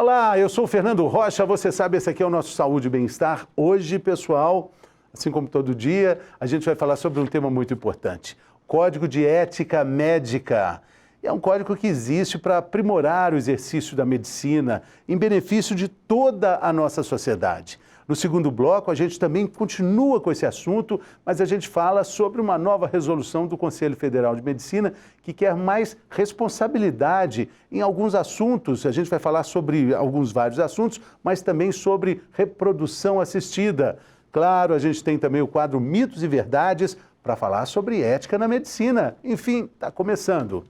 Olá, eu sou o Fernando Rocha, você sabe, esse aqui é o nosso Saúde e Bem-Estar. Hoje, pessoal, assim como todo dia, a gente vai falar sobre um tema muito importante, Código de Ética Médica. É um código que existe para aprimorar o exercício da medicina em benefício de toda a nossa sociedade. No segundo bloco, a gente também continua com esse assunto, mas a gente fala sobre uma nova resolução do Conselho Federal de Medicina que quer mais responsabilidade em alguns assuntos. A gente vai falar sobre vários assuntos, mas também sobre reprodução assistida. Claro, a gente tem também o quadro Mitos e Verdades para falar sobre ética na medicina. Enfim, está começando.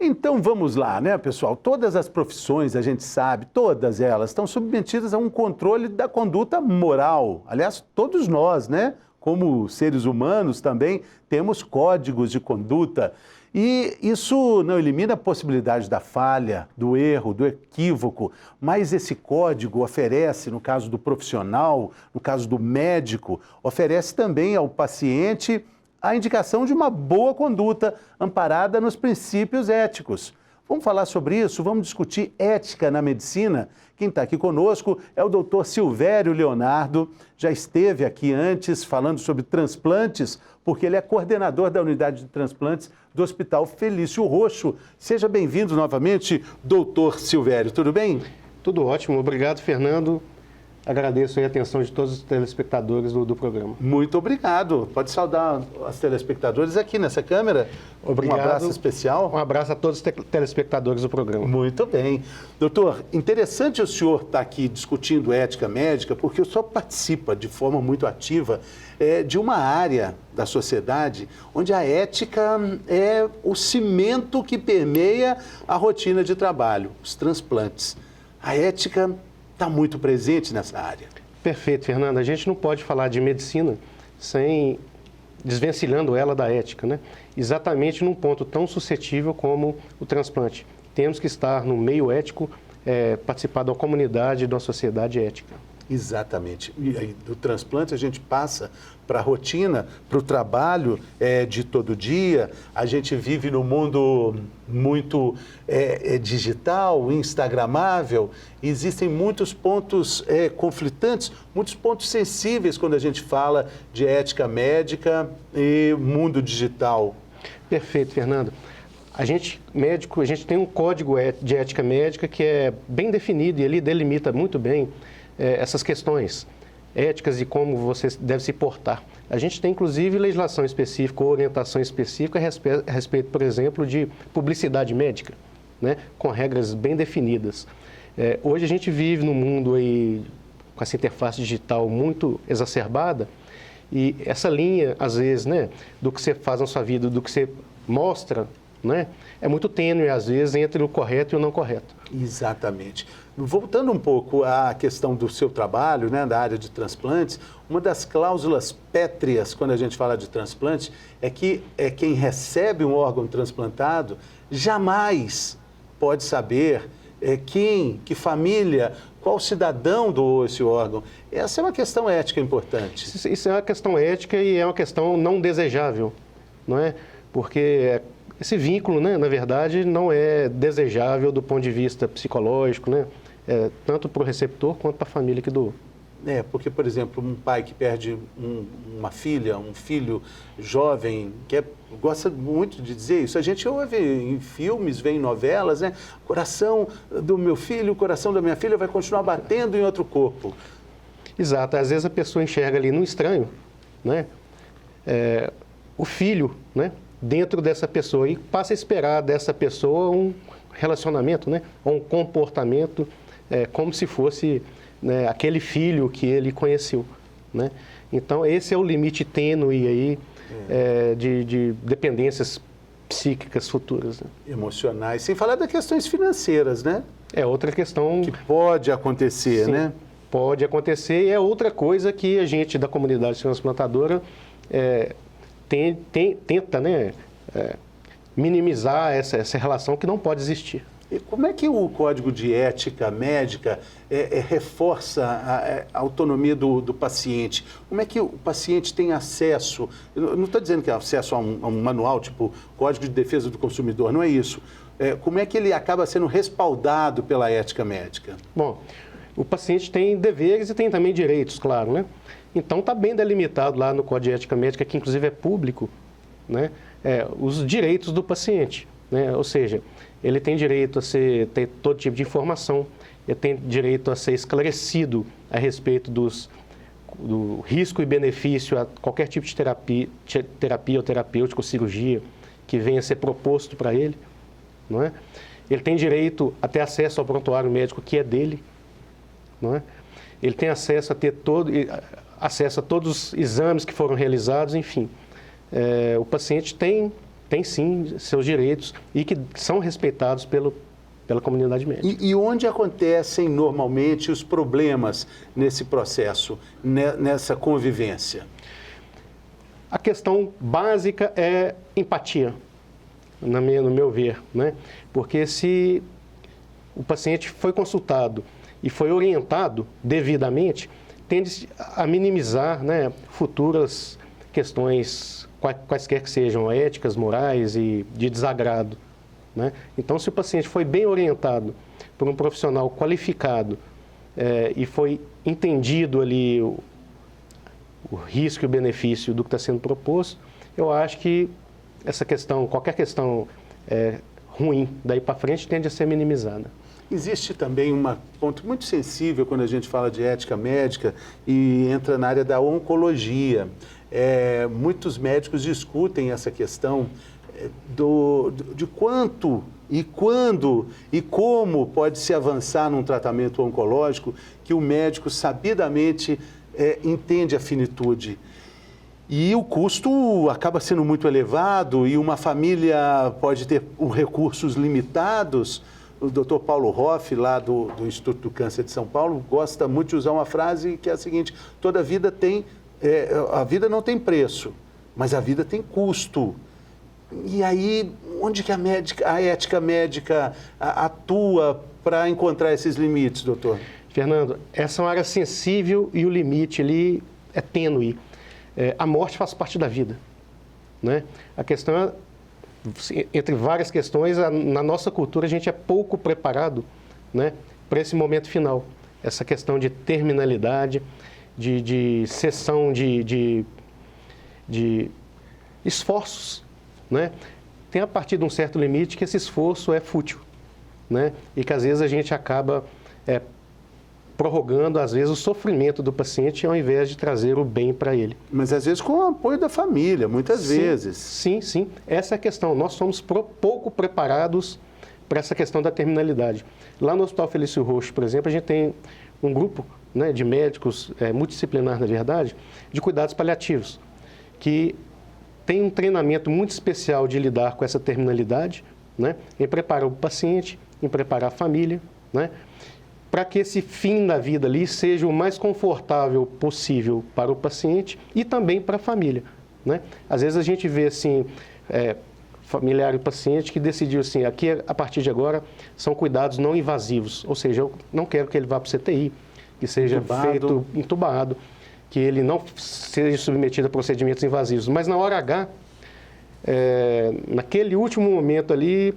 Então vamos lá, né, pessoal? Todas as profissões, a gente sabe, todas elas estão submetidas a um controle da conduta moral. Aliás, todos nós, né, como seres humanos também, temos códigos de conduta. E isso não elimina a possibilidade da falha, do erro, do equívoco, mas esse código oferece, no caso do profissional, no caso do médico, oferece também ao paciente a indicação de uma boa conduta amparada nos princípios éticos. Vamos falar sobre isso? Vamos discutir ética na medicina? Quem está aqui conosco é o doutor Silvério Leonardo, já esteve aqui antes falando sobre transplantes, porque ele é coordenador da unidade de transplantes do Hospital Felício Roxo. Seja bem-vindo novamente, doutor Silvério, tudo bem? Tudo ótimo, obrigado, Fernando. Agradeço a atenção de todos os telespectadores do programa. Muito obrigado. Pode saudar os telespectadores aqui nessa câmera. Obrigado. Um abraço especial. Um abraço a todos os telespectadores do programa. Muito bem. Doutor, interessante o senhor estar aqui discutindo ética médica, porque o senhor participa de forma muito ativa de uma área da sociedade onde a ética é o cimento que permeia a rotina de trabalho, os transplantes. A ética está muito presente nessa área. Perfeito, Fernando. A gente não pode falar de medicina sem desvencilhando ela da ética, né? Exatamente num ponto tão suscetível como o transplante. Temos que estar no meio ético, participar da comunidade, de uma sociedade ética. Exatamente. E aí, do transplante a gente passa para a rotina, para o trabalho de todo dia. A gente vive num mundo muito digital, instagramável. Existem muitos pontos conflitantes, muitos pontos sensíveis quando a gente fala de ética médica e mundo digital. Perfeito, Fernando. A gente, médico, a gente tem um código de ética médica que é bem definido e ele delimita muito bem essas questões éticas e como você deve se portar. A gente tem, inclusive, legislação específica ou orientação específica a respeito, por exemplo, de publicidade médica, né, com regras bem definidas. Hoje a gente vive num mundo aí, com essa interface digital muito exacerbada e essa linha, às vezes, né, do que você faz na sua vida, do que você mostra, né, é muito tênue, às vezes, entre o correto e o não correto. Exatamente. Voltando um pouco à questão do seu trabalho, né, da área de transplantes, uma das cláusulas pétreas quando a gente fala de transplante é que quem recebe um órgão transplantado jamais pode saber que família, qual cidadão doou esse órgão. Essa é uma questão ética importante. Isso é uma questão ética e é uma questão não desejável, não é? Porque esse vínculo, né, na verdade, não é desejável do ponto de vista psicológico, né? Tanto para o receptor quanto para a família que doou. Porque, por exemplo, um pai que perde uma filha, um filho jovem, gosta muito de dizer isso. A gente ouve em filmes, vê em novelas, né? O coração do meu filho, o coração da minha filha vai continuar batendo em outro corpo. Exato. Às vezes a pessoa enxerga ali no estranho, né, o filho, né, dentro dessa pessoa e passa a esperar dessa pessoa um relacionamento, né, ou um comportamento como se fosse, né, aquele filho que ele conheceu, né? Então esse é o limite tênue aí de dependências psíquicas futuras, né? Emocionais, sem falar das questões financeiras, né? É outra questão que pode acontecer, sim, né? Pode acontecer e é outra coisa que a gente da comunidade transplantadora tenta, né, minimizar essa relação que não pode existir. E como é que o Código de Ética Médica reforça a autonomia do paciente? Como é que o paciente tem acesso? Eu não estou dizendo que é acesso a um manual, tipo Código de Defesa do Consumidor, não é isso. Como é que ele acaba sendo respaldado pela ética médica? Bom, o paciente tem deveres e tem também direitos, claro, né? Então, está bem delimitado lá no Código de Ética Médica, que inclusive é público, né? Os direitos do paciente, né? Ou seja, ele tem direito a ter todo tipo de informação, ele tem direito a ser esclarecido a respeito do risco e benefício a qualquer tipo de terapia ou terapêutico, cirurgia, que venha a ser proposto para ele, não é? Ele tem direito a ter acesso ao prontuário médico que é dele, não é? Ele tem acesso a todos os exames que foram realizados, enfim. O paciente tem sim seus direitos e que são respeitados pela comunidade médica. E onde acontecem normalmente os problemas nesse processo, nessa convivência? A questão básica é empatia, no meu ver, né? Porque se o paciente foi consultado e foi orientado devidamente, tende a minimizar, né, futuras questões, quaisquer que sejam, éticas, morais e de desagrado, né? Então, se o paciente foi bem orientado por um profissional qualificado e foi entendido ali o risco e o benefício do que está sendo proposto, eu acho que essa questão, qualquer questão ruim daí para frente, tende a ser minimizada. Existe também um ponto muito sensível quando a gente fala de ética médica e entra na área da oncologia. Muitos médicos discutem essa questão de quanto e quando e como pode se avançar num tratamento oncológico que o médico sabidamente entende a finitude. E o custo acaba sendo muito elevado e uma família pode ter recursos limitados. O Dr. Paulo Hoff, lá do Instituto do Câncer de São Paulo, gosta muito de usar uma frase que é a seguinte: toda vida a vida não tem preço, mas a vida tem custo. E aí, onde que a ética médica atua para encontrar esses limites, doutor? Fernando, essa é uma área sensível e o limite ali é tênue. A morte faz parte da vida, né? A questão é, entre várias questões, na nossa cultura a gente é pouco preparado, né, para esse momento final. Essa questão de terminalidade, de cessão de esforços, né? Tem a partir de um certo limite que esse esforço é fútil, né? E que às vezes a gente acaba prorrogando, às vezes, o sofrimento do paciente ao invés de trazer o bem para ele. Mas às vezes com o apoio da família, muitas vezes. Sim. Essa é a questão. Nós somos pouco preparados para essa questão da terminalidade. Lá no Hospital Felício Roxo, por exemplo, a gente tem um grupo, né, de médicos, multidisciplinar, na verdade, de cuidados paliativos, que tem um treinamento muito especial de lidar com essa terminalidade, né, em preparar o paciente, em preparar a família, né, para que esse fim da vida ali seja o mais confortável possível para o paciente e também para a família, né? Às vezes a gente vê assim, familiar e paciente que decidiu assim, aqui a partir de agora são cuidados não invasivos, ou seja, eu não quero que ele vá para o CTI, que seja feito entubado, que ele não seja submetido a procedimentos invasivos, mas na hora H, naquele último momento ali,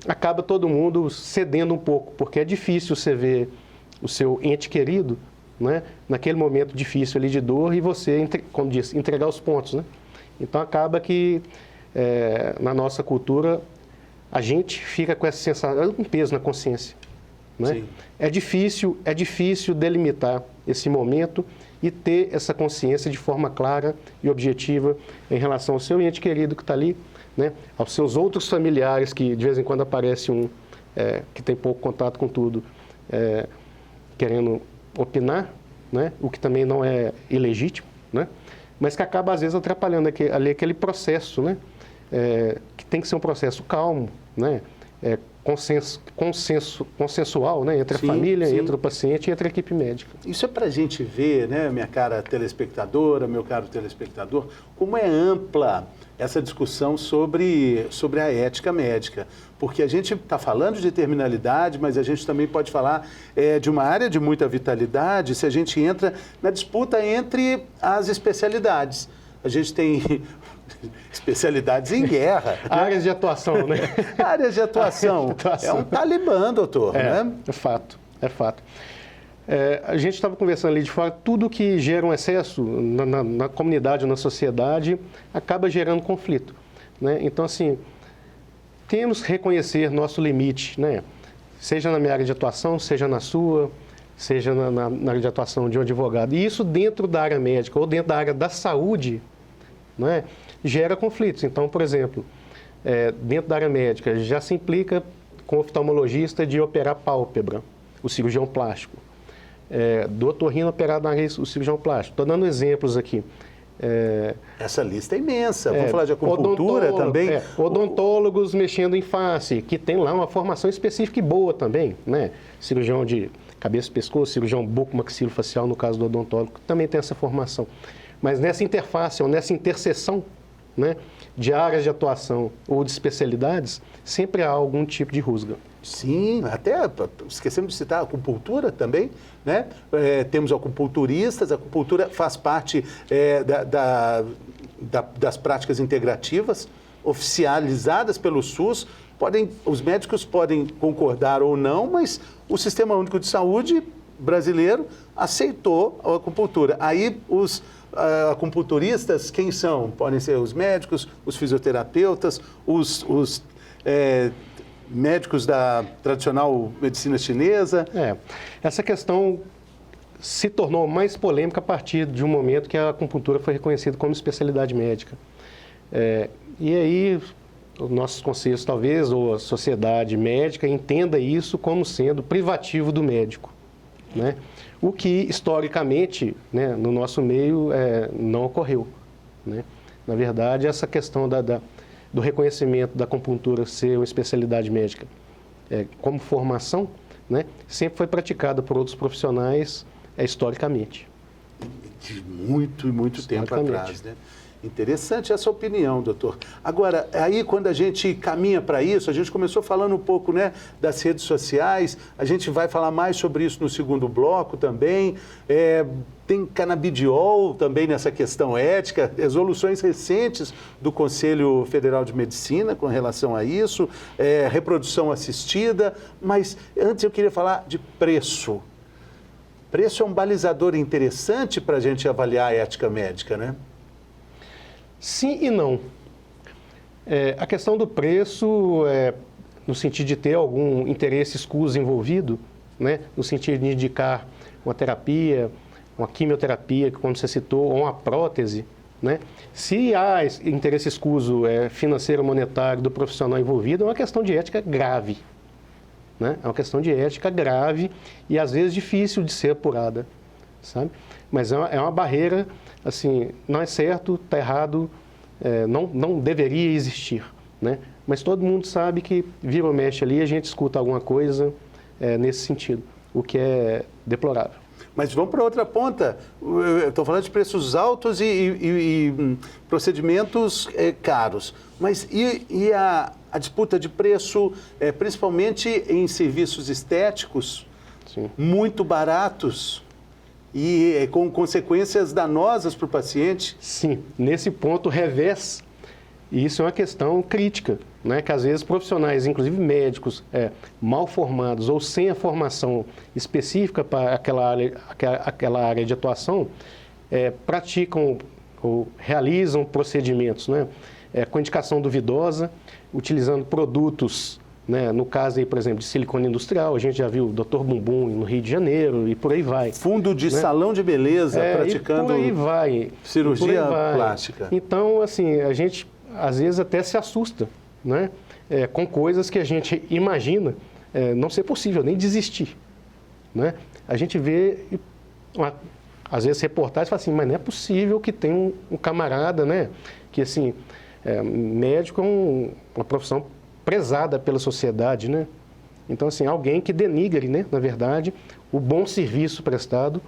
acaba todo mundo cedendo um pouco, porque é difícil você ver o seu ente querido, né, naquele momento difícil ali de dor e você, como disse, entregar os pontos, né? Então acaba que na nossa cultura a gente fica com essa sensação, um peso na consciência, né? Sim. É difícil delimitar esse momento e ter essa consciência de forma clara e objetiva em relação ao seu ente querido que está ali, né, aos seus outros familiares, que de vez em quando aparece um que tem pouco contato com tudo, querendo opinar, né, o que também não é ilegítimo, né, mas que acaba às vezes atrapalhando aquele processo, né, que tem que ser um processo calmo, né, consensual, né, entre a família, entre o paciente e entre a equipe médica. Isso é para a gente ver, né, minha cara telespectadora, meu caro telespectador, como é ampla essa discussão sobre a ética médica. Porque a gente está falando de terminalidade, mas a gente também pode falar de uma área de muita vitalidade se a gente entra na disputa entre as especialidades. A gente tem especialidades em guerra. Áreas de atuação, né? Áreas de atuação. É um talibã, doutor, né? É fato, é fato. A gente estava conversando ali de fora, tudo que gera um excesso na comunidade, na sociedade, acaba gerando conflito, né? Então, assim, temos que reconhecer nosso limite, né? Seja na minha área de atuação, seja na sua, seja na área de atuação de um advogado. E isso dentro da área médica ou dentro da área da saúde, né, gera conflitos. Então, por exemplo, dentro da área médica, já se implica com o oftalmologista de operar pálpebra, o cirurgião plástico. Do otorrino operar na área, o cirurgião plástico. Estou dando exemplos aqui. Essa lista é imensa. Vamos falar de acupuntura também. Odontólogos mexendo em face, que tem lá uma formação específica e boa também, né? Cirurgião de cabeça e pescoço, cirurgião bucomaxilofacial, no caso do odontólogo, também tem essa formação. Mas nessa interface, ou nessa interseção, né, de áreas de atuação ou de especialidades, sempre há algum tipo de rusga. Sim, até esquecemos de citar a acupuntura também, né? Temos acupunturistas, a acupuntura faz parte das práticas integrativas, oficializadas pelo SUS. Os médicos podem concordar ou não, mas o Sistema Único de Saúde brasileiro aceitou a acupuntura. Aí os acupunturistas, quem são? Podem ser os médicos, os fisioterapeutas, os médicos da tradicional medicina chinesa. Essa questão se tornou mais polêmica a partir de um momento que a acupuntura foi reconhecida como especialidade médica. E aí, os nossos conselhos, talvez, ou a sociedade médica, entenda isso como sendo privativo do médico, né? O que, historicamente, né, no nosso meio, não ocorreu, né? Na verdade, essa questão do reconhecimento da acupuntura ser uma especialidade médica como formação, né, sempre foi praticada por outros profissionais historicamente. De muito tempo atrás, né? Interessante essa opinião, doutor. Agora, aí quando a gente caminha para isso, a gente começou falando um pouco, né, das redes sociais, a gente vai falar mais sobre isso no segundo bloco também. Tem canabidiol também nessa questão ética, resoluções recentes do Conselho Federal de Medicina com relação a isso, reprodução assistida, mas antes eu queria falar de preço. Preço é um balizador interessante para a gente avaliar a ética médica, né? Sim e não. A questão do preço, no sentido de ter algum interesse escuso envolvido, né, no sentido de indicar uma terapia, uma quimioterapia, como você citou, ou uma prótese, né? Se há interesse escuso financeiro, monetário do profissional envolvido, é uma questão de ética grave, né? É uma questão de ética grave e, às vezes, difícil de ser apurada, sabe? Mas é uma barreira, assim, não é certo, está errado, não deveria existir, né? Mas todo mundo sabe que vira ou mexe ali, a gente escuta alguma coisa nesse sentido, o que é deplorável. Mas vamos para outra ponta. Estou falando de preços altos e procedimentos caros. Mas e a disputa de preço, principalmente em serviços estéticos, Sim. muito baratos e com consequências danosas para o paciente? Sim, nesse ponto revés, e isso é uma questão crítica, né? Que às vezes profissionais, inclusive médicos, mal formados ou sem a formação específica para aquela área de atuação, praticam ou realizam procedimentos, né, com indicação duvidosa, utilizando produtos, né, no caso aí, por exemplo, de silicone industrial, a gente já viu o Dr. Bumbum no Rio de Janeiro e por aí vai. Fundo de salão de beleza praticando por aí vai. cirurgia plástica. Então, assim, a gente às vezes até se assusta, né, com coisas que a gente imagina não ser possível, nem desistir, né? A gente vê, às vezes, reportagens e fala assim, mas não é possível que tenha um camarada, né, que assim, médico é uma profissão prezada pela sociedade, né? Então, assim, alguém que denigre, né, na verdade, o bom serviço prestado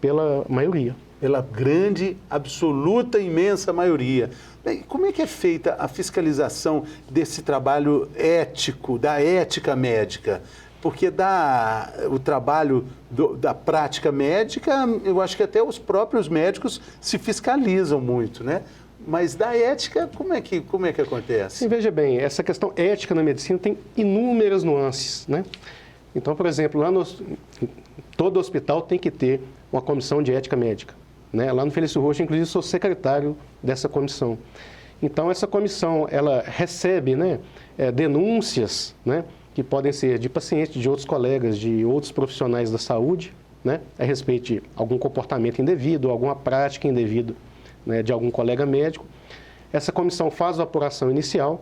pela maioria. Pela grande, absoluta, imensa maioria. Bem, como é que é feita a fiscalização desse trabalho ético, da ética médica? Porque o trabalho da prática médica, eu acho que até os próprios médicos se fiscalizam muito, né? Mas da ética, como é que acontece? Sim, veja bem, essa questão ética na medicina tem inúmeras nuances, né? Então, por exemplo, todo hospital tem que ter uma comissão de ética médica, né? Lá no Felício Rocha, inclusive, sou secretário dessa comissão. Então, essa comissão, ela recebe, né, denúncias, né, que podem ser de pacientes, de outros colegas, de outros profissionais da saúde, né, a respeito de algum comportamento indevido, alguma prática indevida, né, de algum colega médico. Essa comissão faz a apuração inicial,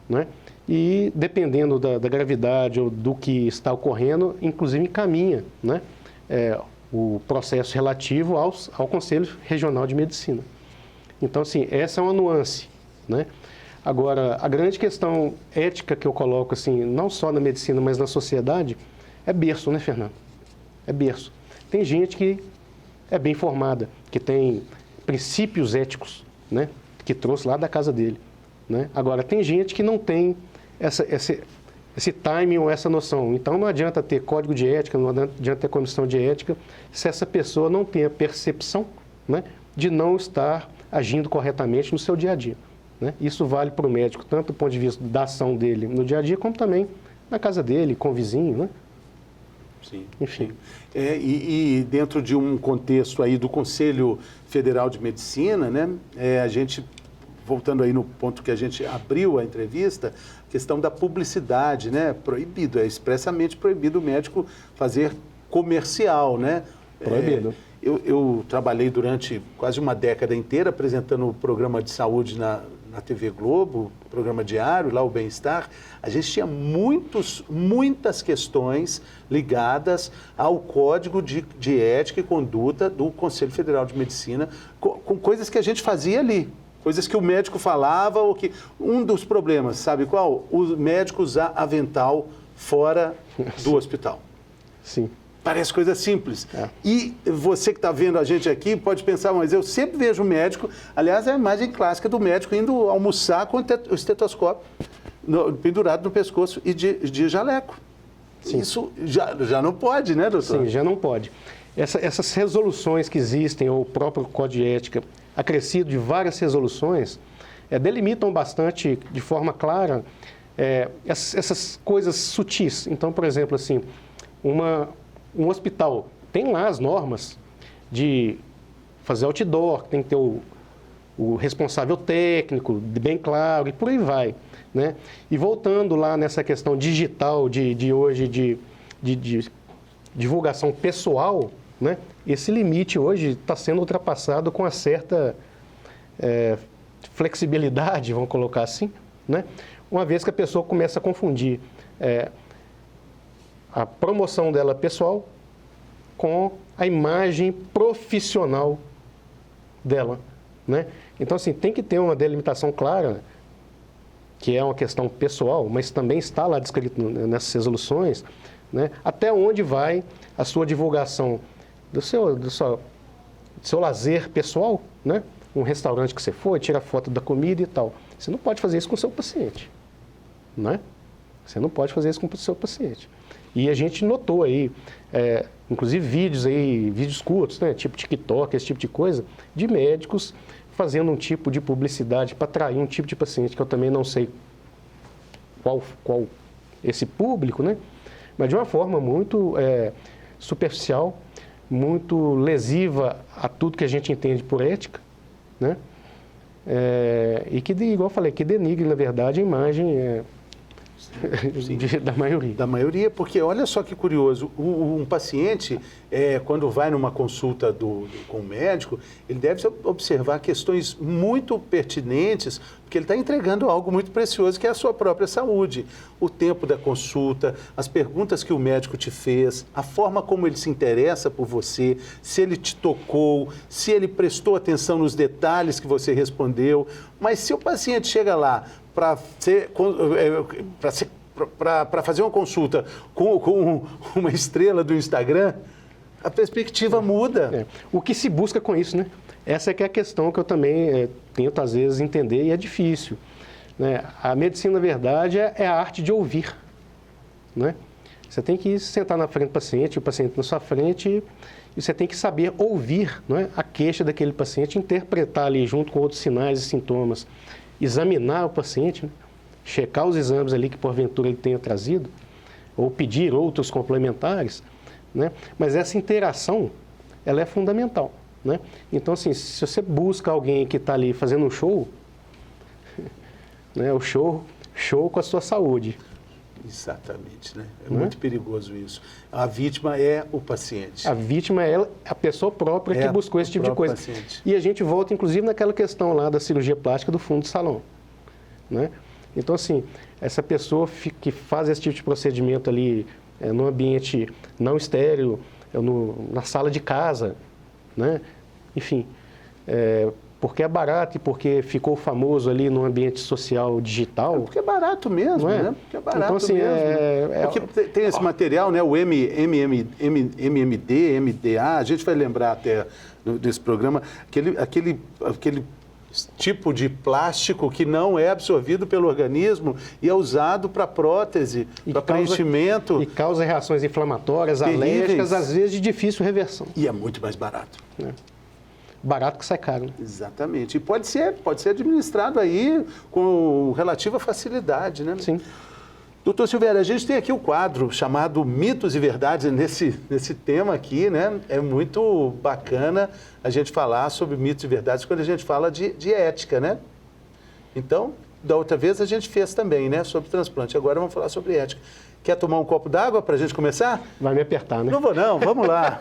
né, e, dependendo da gravidade ou do que está ocorrendo, inclusive encaminha, né, o processo relativo ao Conselho Regional de Medicina. Então, assim, essa é uma nuance, né? Agora, a grande questão ética que eu coloco, assim, não só na medicina, mas na sociedade, é berço, né, Fernando? É berço. Tem gente que é bem formada, que tem princípios éticos, né, que trouxe lá da casa dele, né? Agora, tem gente que não tem esse timing ou essa noção. Então, não adianta ter código de ética, não adianta ter comissão de ética, se essa pessoa não tem a percepção, né, de não estar agindo corretamente no seu dia a dia, né? Isso vale para o médico, tanto do ponto de vista da ação dele no dia a dia, como também na casa dele, com o vizinho, né? Sim. Enfim. E dentro de um contexto aí do Conselho Federal de Medicina, né, a gente, voltando aí no ponto que a gente abriu a entrevista, a questão da publicidade, né, proibido, é expressamente proibido o médico fazer comercial, né? Proibido. Eu trabalhei durante quase uma década inteira apresentando o programa de saúde na TV Globo, programa diário, lá o Bem-Estar. A gente tinha muitas questões ligadas ao Código de Ética e Conduta do Conselho Federal de Medicina, com coisas que a gente fazia ali, coisas que o médico falava, ou que... Um dos problemas, sabe qual? O médico usar avental fora do hospital. Sim. Parece coisa simples. E você que está vendo a gente aqui pode pensar, mas eu sempre vejo o médico, aliás, é a imagem clássica do médico indo almoçar com o estetoscópio pendurado no pescoço e de jaleco. Sim. Isso já não pode, né, doutor? Sim, já não pode. Essas resoluções que existem, ou o próprio Código de Ética, acrescido de várias resoluções, delimitam bastante, de forma clara, essas coisas sutis. Então, por exemplo, assim, um hospital tem lá as normas de fazer outdoor, tem que ter o responsável técnico, bem claro, e por aí vai, né? E voltando lá nessa questão digital de hoje, de divulgação pessoal, né? Esse limite hoje está sendo ultrapassado com uma certa flexibilidade, vamos colocar assim, né? Uma vez que a pessoa começa a confundir a promoção dela pessoal com a imagem profissional dela, né? Então, assim, tem que ter uma delimitação clara, que é uma questão pessoal, mas também está lá descrito nessas resoluções, né? Até onde vai a sua divulgação do seu lazer pessoal, né? Um restaurante que você for, tira foto da comida e tal. Você não pode fazer isso com o seu paciente, né? Você não pode fazer isso com o seu paciente. E a gente notou aí, inclusive vídeos curtos, né, tipo TikTok, esse tipo de coisa, de médicos fazendo um tipo de publicidade para atrair um tipo de paciente, que eu também não sei qual esse público, né, mas de uma forma muito superficial, muito lesiva a tudo que a gente entende por ética, né, e que, igual eu falei, que denigre, na verdade, a imagem da maioria. Da maioria, porque olha só que curioso, um paciente, quando vai numa consulta com o médico, ele deve observar questões muito pertinentes, porque porque ele está entregando algo muito precioso, que é a sua própria saúde. O tempo da consulta, as perguntas que o médico te fez, a forma como ele se interessa por você, se ele te tocou, se ele prestou atenção nos detalhes que você respondeu. Mas se o paciente chega lá para fazer uma consulta com uma estrela do Instagram, a perspectiva muda. O que se busca com isso, né? Essa é que é a questão que eu também tento, às vezes, entender e é difícil. Né? A medicina, na verdade, é a arte de ouvir. Né? Você tem que sentar na frente do paciente, o paciente na sua frente, e você tem que saber ouvir, não é, a queixa daquele paciente, interpretar ali junto com outros sinais e sintomas, examinar o paciente, né? Checar os exames ali que porventura ele tenha trazido, ou pedir outros complementares, né? Mas essa interação, ela é fundamental, né? Então, assim, se você busca alguém que está ali fazendo um show, né, o show com a sua saúde. Exatamente, né? É muito perigoso isso. A vítima é o paciente. A vítima é a pessoa própria que buscou esse tipo de coisa. Paciente. E a gente volta, inclusive, naquela questão lá da cirurgia plástica do fundo de salão, né? Então, assim, essa pessoa que faz esse tipo de procedimento ali no ambiente não estéril, na sala de casa, né? Enfim, porque é barato e porque ficou famoso ali no ambiente social digital. Porque é barato mesmo, né? Porque é barato então, assim, mesmo. Porque tem esse material, né? O MMD, MDA, a gente vai lembrar até desse programa, aquele tipo de plástico que não é absorvido pelo organismo e é usado para prótese, para preenchimento. E causa reações inflamatórias, terríveis, alérgicas, às vezes de difícil reversão. E é muito mais barato. Barato que sai caro. Né? Exatamente. E pode ser administrado aí com relativa facilidade, né? Sim. Doutor Silvério, a gente tem aqui o quadro chamado Mitos e Verdades nesse tema aqui, né? É muito bacana a gente falar sobre mitos e verdades quando a gente fala de ética, né? Então, da outra vez a gente fez também, né? Sobre transplante. Agora vamos falar sobre ética. Quer tomar um copo d'água para a gente começar? Vai me apertar, né? Não vou não, vamos lá.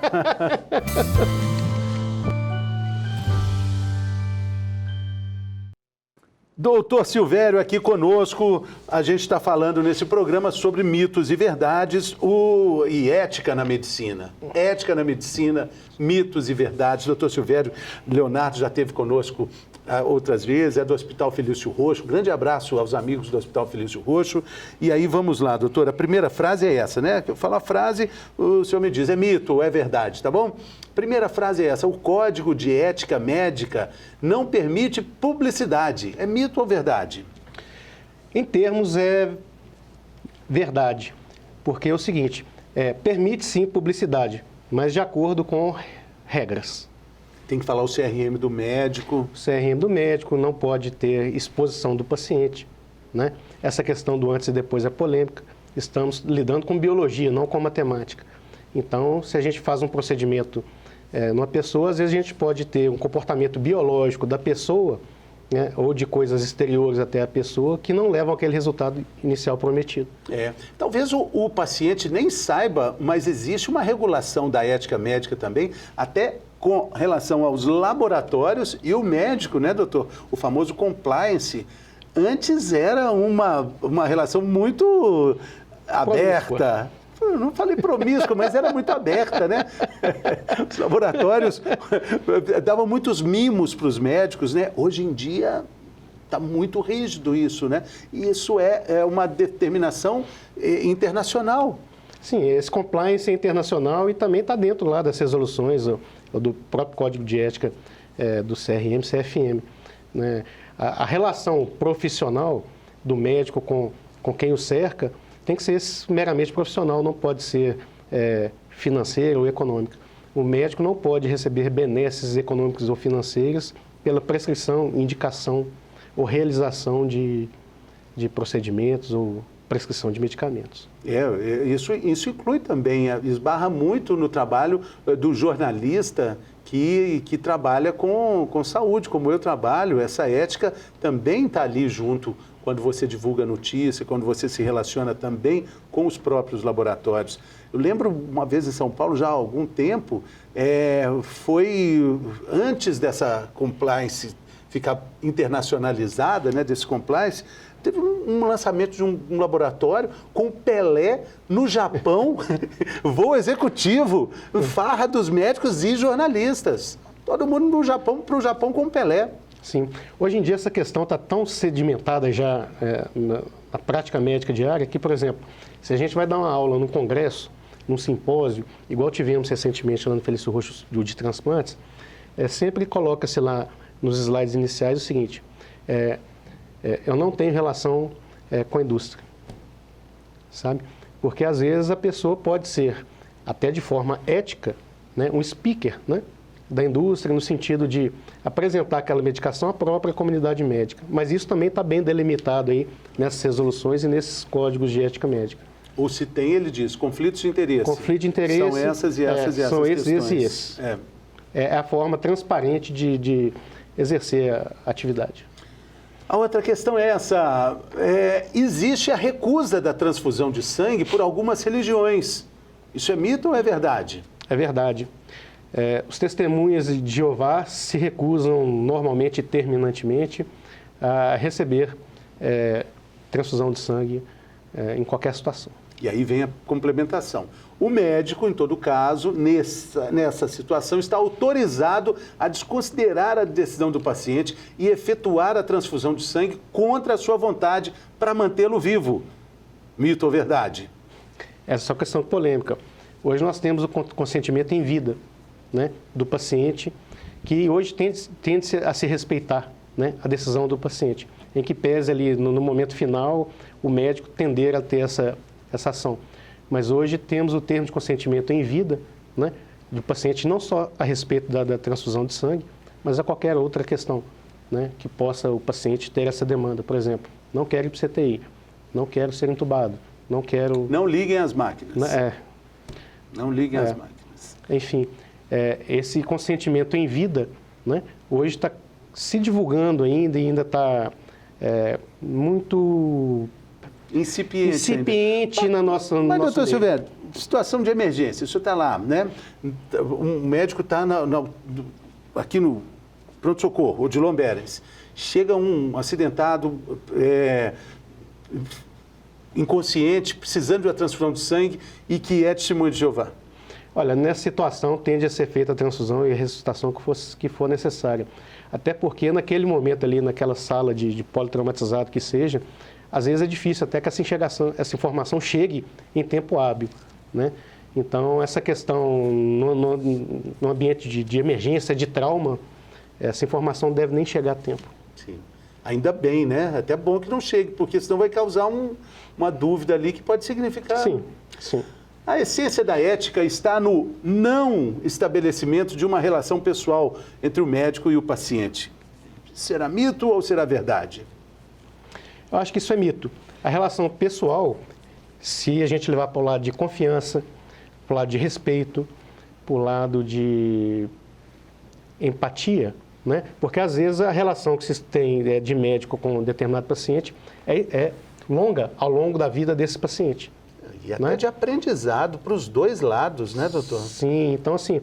Doutor Silvério aqui conosco, a gente está falando nesse programa sobre mitos e verdades e ética na medicina. Ética na medicina, mitos e verdades. Doutor Silvério Leonardo já esteve conosco outras vezes, é do Hospital Felício Roxo. Grande abraço aos amigos do Hospital Felício Roxo. E aí vamos lá, doutor, a primeira frase é essa, né? Eu falo a frase, o senhor me diz, é mito ou é verdade, tá bom? Primeira frase é essa, o Código de Ética Médica não permite publicidade. É mito ou verdade? Em termos, é verdade. Porque é o seguinte, permite sim publicidade, mas de acordo com regras. Tem que falar o CRM do médico. O CRM do médico não pode ter exposição do paciente, né? Essa questão do antes e depois é polêmica. Estamos lidando com biologia, não com matemática. Então, se a gente faz um procedimento numa pessoa, às vezes a gente pode ter um comportamento biológico da pessoa, né, ou de coisas exteriores até a pessoa, que não levam àquele resultado inicial prometido. Talvez o paciente nem saiba, mas existe uma regulação da ética médica também, até com relação aos laboratórios e o médico, né, doutor? O famoso compliance. Antes era uma relação muito aberta. Eu não falei promíscua, mas era muito aberta, né? Os laboratórios davam muitos mimos para os médicos, né? Hoje em dia está muito rígido isso, né? E isso é uma determinação internacional. Sim, esse compliance é internacional e também está dentro lá das resoluções do próprio Código de Ética do CRM, CFM. Né? A relação profissional do médico com quem o cerca tem que ser meramente profissional, não pode ser financeira ou econômica. O médico não pode receber benesses econômicos ou financeiros pela prescrição, indicação ou realização de procedimentos ou prescrição de medicamentos. Isso inclui também, esbarra muito no trabalho do jornalista que trabalha com saúde, como eu trabalho. Essa ética também está ali junto quando você divulga notícia, quando você se relaciona também com os próprios laboratórios. Eu lembro uma vez em São Paulo, já há algum tempo, foi antes dessa compliance ficar internacionalizada, né, desse compliance, teve um lançamento de um laboratório com Pelé no Japão, voo executivo, farra dos médicos e jornalistas. Todo mundo no Japão, para o Japão com Pelé. Sim. Hoje em dia essa questão está tão sedimentada já na prática médica diária que, por exemplo, se a gente vai dar uma aula num congresso, num simpósio, igual tivemos recentemente lá no Felício Roxo de transplantes, sempre coloca-se lá nos slides iniciais o seguinte, eu não tenho relação com a indústria, sabe? Porque às vezes a pessoa pode ser, até de forma ética, né, um speaker, né, da indústria, no sentido de apresentar aquela medicação à própria comunidade médica. Mas isso também está bem delimitado aí nessas resoluções e nesses códigos de ética médica. Ou se tem, ele diz, conflitos de interesse. Conflito de interesse. São essas e essas e essas são questões. Esses e esses. É a forma transparente de exercer a atividade. A outra questão é essa. Existe a recusa da transfusão de sangue por algumas religiões. Isso é mito ou é verdade? É verdade. Os testemunhas de Jeová se recusam normalmente e terminantemente a receber transfusão de sangue em qualquer situação. E aí vem a complementação. O médico, em todo caso, nessa situação, está autorizado a desconsiderar a decisão do paciente e efetuar a transfusão de sangue contra a sua vontade para mantê-lo vivo. Mito ou verdade? Essa é uma questão polêmica. Hoje nós temos o consentimento em vida, né, do paciente, que hoje tende a se respeitar, né, a decisão do paciente, em que pese ali no momento final o médico tender a ter essa ação. Mas hoje temos o termo de consentimento em vida, né, do paciente não só a respeito da transfusão de sangue, mas a qualquer outra questão, né, que possa o paciente ter essa demanda. Por exemplo, não quero ir para o CTI, não quero ser entubado, não quero... Não liguem as máquinas. Não liguem as máquinas. Enfim, esse consentimento em vida, né, hoje está se divulgando ainda e ainda está muito... Incipiente na nossa... Mas, doutor Silvério, situação de emergência, o senhor está lá, né? Um médico está aqui no pronto-socorro, Odilon Berens. Chega um acidentado, inconsciente, precisando de uma transfusão de sangue e que é testemunho de Jeová. Olha, nessa situação tende a ser feita a transfusão e a ressuscitação que for necessária. Até porque naquele momento ali, naquela sala de politraumatizado que seja, às vezes é difícil até que essa informação chegue em tempo hábil, né? Então, essa questão no ambiente de emergência, de trauma, essa informação não deve nem chegar a tempo. Sim. Ainda bem, né? Até bom que não chegue, porque senão vai causar uma dúvida ali que pode significar... Sim, sim. A essência da ética está no não estabelecimento de uma relação pessoal entre o médico e o paciente. Será mito ou será verdade? Eu acho que isso é mito. A relação pessoal, se a gente levar para o lado de confiança, para o lado de respeito, para o lado de empatia, né? Porque às vezes a relação que se tem de médico com um determinado paciente é longa ao longo da vida desse paciente. E até de aprendizado para os dois lados, né, doutor? Sim, então assim,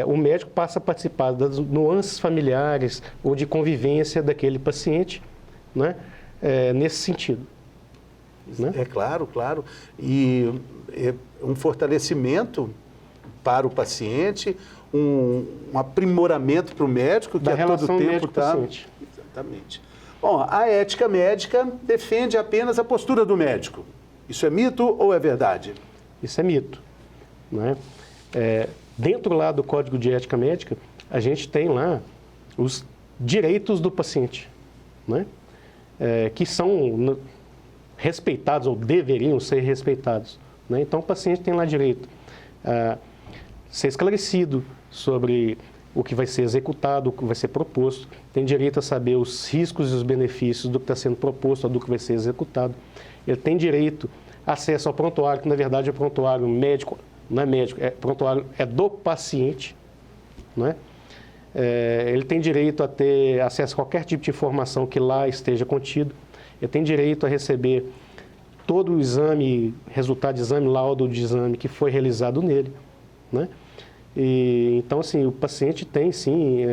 o médico passa a participar das nuances familiares ou de convivência daquele paciente, né, nesse sentido. Né? É claro, claro. E um fortalecimento para o paciente, um aprimoramento para o médico, que da a todo tempo está... Exatamente. Bom, a ética médica defende apenas a postura do médico. Isso é mito ou é verdade? Isso é mito. Né? Dentro lá do Código de Ética Médica, a gente tem lá os direitos do paciente, né? Que são respeitados ou deveriam ser respeitados. Né? Então, o paciente tem lá direito a ser esclarecido sobre o que vai ser executado, o que vai ser proposto, tem direito a saber os riscos e os benefícios do que está sendo proposto ou do que vai ser executado. Ele tem direito a acesso ao prontuário, que na verdade é prontuário médico, não é médico, prontuário é do paciente, né? Ele tem direito a ter acesso a qualquer tipo de informação que lá esteja contido, ele tem direito a receber todo o exame, resultado de exame, laudo de exame que foi realizado nele, né? Então, assim, o paciente tem, sim,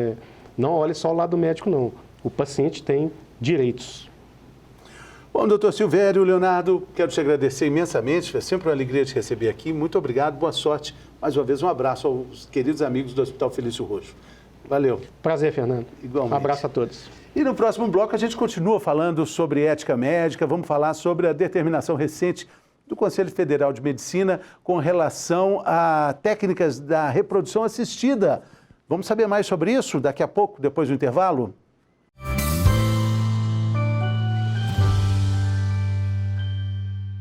não olhe só o lado médico, não. o paciente tem direitos. Bom, doutor Silvério, Leonardo, quero te agradecer imensamente, é sempre uma alegria te receber aqui. Muito obrigado, boa sorte. Mais uma vez, um abraço aos queridos amigos do Hospital Felício Roxo. Valeu. Prazer, Fernando. Igualmente. Um abraço a todos. E no próximo bloco a gente continua falando sobre ética médica, vamos falar sobre a determinação recente do Conselho Federal de Medicina com relação a técnicas da reprodução assistida. Vamos saber mais sobre isso daqui a pouco, depois do intervalo?